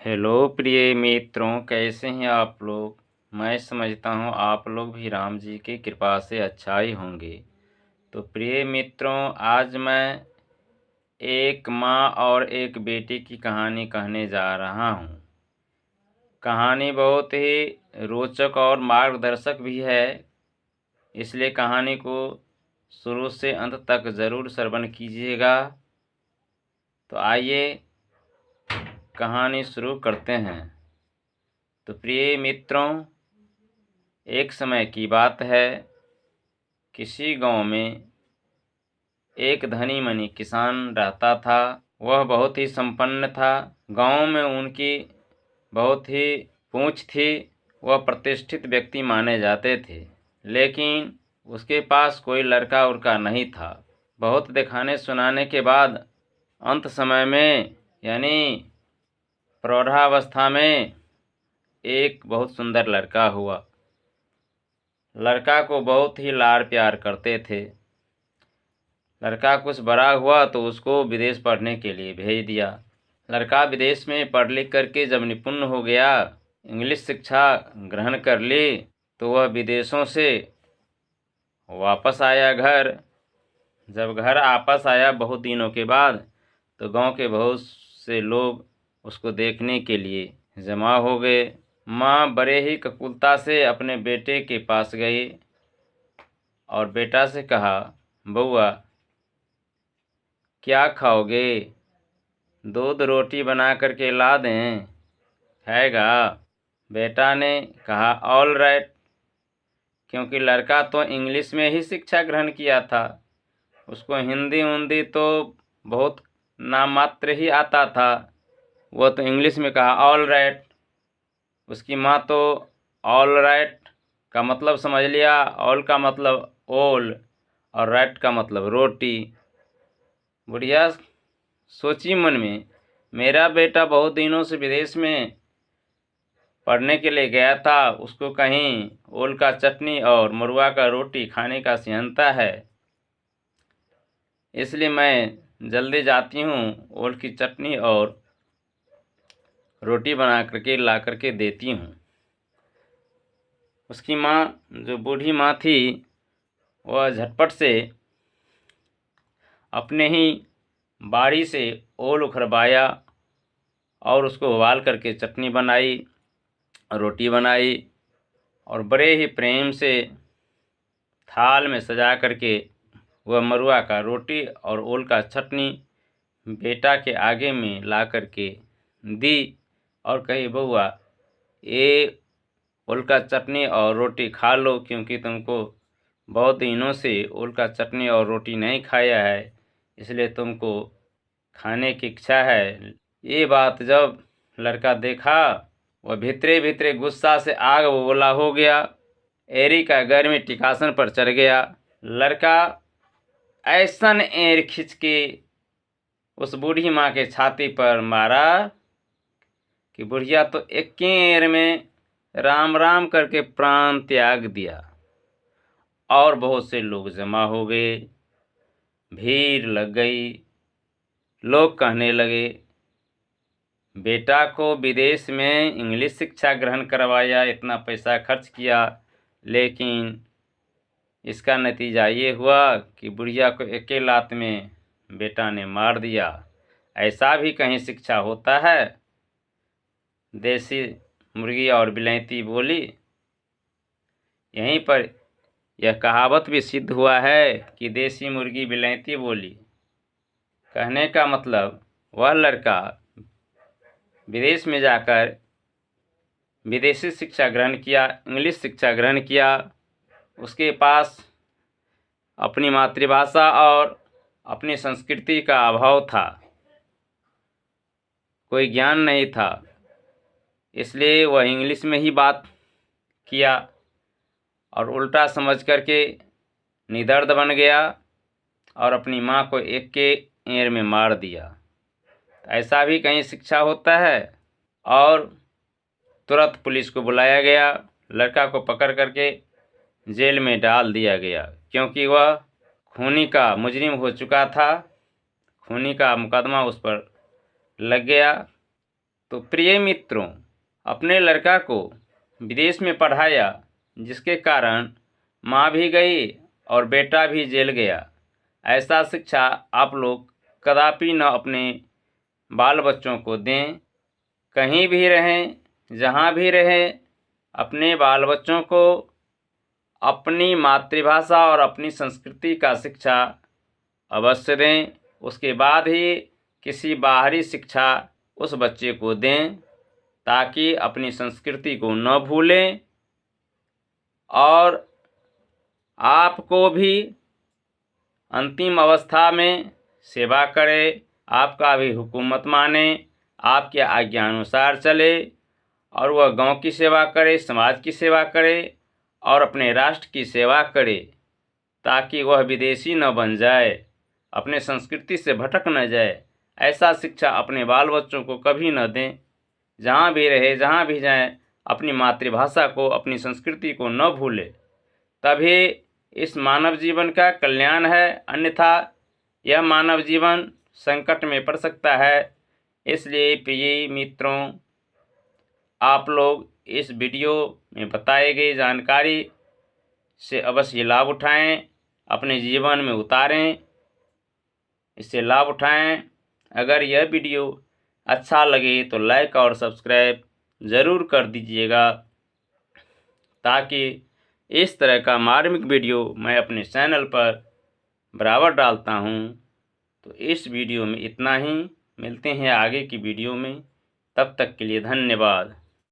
Hello प्रिय मित्रों, कैसे हैं आप लोग। मैं समझता हूँ आप लोग भी राम जी की कृपा से अच्छा ही होंगे। तो प्रिय मित्रों, आज मैं एक माँ और एक बेटी की कहानी कहने जा रहा हूँ। कहानी बहुत ही रोचक और मार्गदर्शक भी है, इसलिए कहानी को शुरू से अंत तक ज़रूर श्रवण कीजिएगा। तो आइए कहानी शुरू करते हैं। तो प्रिय मित्रों, एक समय की बात है, किसी गांव में एक धनी मनी किसान रहता था। वह बहुत ही संपन्न था। गांव में उनकी बहुत ही पूंछ थी। वह प्रतिष्ठित व्यक्ति माने जाते थे, लेकिन उसके पास कोई लड़का उड़का नहीं था। बहुत दिखाने सुनाने के बाद अंत समय में यानी प्रौढ़ावस्था में एक बहुत सुंदर लड़का हुआ। लड़का को बहुत ही लाड़ प्यार करते थे। लड़का कुछ बड़ा हुआ तो उसको विदेश पढ़ने के लिए भेज दिया। लड़का विदेश में पढ़ लिख करके जब निपुण हो गया, इंग्लिश शिक्षा ग्रहण कर ली, तो वह विदेशों से वापस आया घर। जब घर वापस आया बहुत दिनों के बाद, तो गांव के बहुत से लोग उसको देखने के लिए जमा हो गए। माँ बड़े ही ककुलता से अपने बेटे के पास गई और बेटा से कहा, बउआ क्या खाओगे? दूध रोटी बना करके ला दें, खाएगा? बेटा ने कहा ऑल राइट, क्योंकि लड़का तो इंग्लिश में ही शिक्षा ग्रहण किया था। उसको हिंदी उंदी तो बहुत नाम मात्र ही आता था। वह तो इंग्लिश में कहा ऑल राइट। उसकी माँ तो ऑल राइट का मतलब समझ लिया। ऑल का मतलब ओल और राइट का मतलब रोटी। बुढ़िया सोची मन में, मेरा बेटा बहुत दिनों से विदेश में पढ़ने के लिए गया था, उसको कहीं ओल का चटनी और मरुआ का रोटी खाने का सेहंता है, इसलिए मैं जल्दी जाती हूँ, ओल की चटनी और रोटी बना करके ला करके देती हूँ। उसकी माँ, जो बूढ़ी माँ थी, वह झटपट से अपने ही बाड़ी से ओल उखरवाया और उसको उबाल करके चटनी बनाई, रोटी बनाई और बड़े ही प्रेम से थाल में सजा करके वह मरुआ का रोटी और ओल का चटनी बेटा के आगे में ला करके दी और कही, बउआ ये ओल का चटनी और रोटी खा लो, क्योंकि तुमको बहुत दिनों से ओल का चटनी और रोटी नहीं खाया है, इसलिए तुमको खाने की इच्छा है। ये बात जब लड़का देखा, वह भीतरे भीतरे गुस्सा से आग बबूला हो गया। एरी का गर्मी टिकासन पर चढ़ गया। लड़का ऐसन एर खींच के उस बूढ़ी माँ के छाती पर मारा कि बुढ़िया तो एक एर में राम राम करके प्राण त्याग दिया। और बहुत से लोग जमा हो गए, भीड़ लग गई। लोग कहने लगे, बेटा को विदेश में इंग्लिश शिक्षा ग्रहण करवाया, इतना पैसा खर्च किया, लेकिन इसका नतीजा ये हुआ कि बुढ़िया को एक लात में बेटा ने मार दिया। ऐसा भी कहीं शिक्षा होता है? देसी मुर्गी और बिलायती बोली। यहीं पर यह कहावत भी सिद्ध हुआ है कि देसी मुर्गी बिलायती बोली। कहने का मतलब, वह लड़का विदेश में जाकर विदेशी शिक्षा ग्रहण किया, इंग्लिश शिक्षा ग्रहण किया। उसके पास अपनी मातृभाषा और अपनी संस्कृति का अभाव था, कोई ज्ञान नहीं था, इसलिए वह इंग्लिश में ही बात किया और उल्टा समझ करके निडर बन गया और अपनी माँ को एक के एर में मार दिया। ऐसा भी कहीं शिक्षा होता है? और तुरंत पुलिस को बुलाया गया। लड़का को पकड़ करके जेल में डाल दिया गया, क्योंकि वह खूनी का मुजरिम हो चुका था। खूनी का मुकदमा उस पर लग गया। तो प्रिय मित्रों, अपने लड़का को विदेश में पढ़ाया, जिसके कारण माँ भी गई और बेटा भी जेल गया। ऐसा शिक्षा आप लोग कदापि न अपने बाल बच्चों को दें। कहीं भी रहें, जहाँ भी रहें, अपने बाल बच्चों को अपनी मातृभाषा और अपनी संस्कृति का शिक्षा अवश्य दें। उसके बाद ही किसी बाहरी शिक्षा उस बच्चे को दें, ताकि अपनी संस्कृति को न भूलें और आपको भी अंतिम अवस्था में सेवा करे, आपका भी हुकूमत माने, आपके आज्ञानुसार चले और वह गांव की सेवा करे, समाज की सेवा करे और अपने राष्ट्र की सेवा करे, ताकि वह विदेशी न बन जाए, अपने संस्कृति से भटक न जाए। ऐसा शिक्षा अपने बाल बच्चों को कभी न दें। जहाँ भी रहे, जहाँ भी जाएं, अपनी मातृभाषा को, अपनी संस्कृति को न भूले, तभी इस मानव जीवन का कल्याण है। अन्यथा यह मानव जीवन संकट में पड़ सकता है। इसलिए प्रिय मित्रों, आप लोग इस वीडियो में बताई गई जानकारी से अवश्य लाभ उठाएं, अपने जीवन में उतारें, इससे लाभ उठाएं। अगर यह वीडियो अच्छा लगे तो लाइक और सब्सक्राइब ज़रूर कर दीजिएगा, ताकि इस तरह का मार्मिक वीडियो मैं अपने चैनल पर बराबर डालता हूं। तो इस वीडियो में इतना ही। मिलते हैं आगे की वीडियो में। तब तक के लिए धन्यवाद।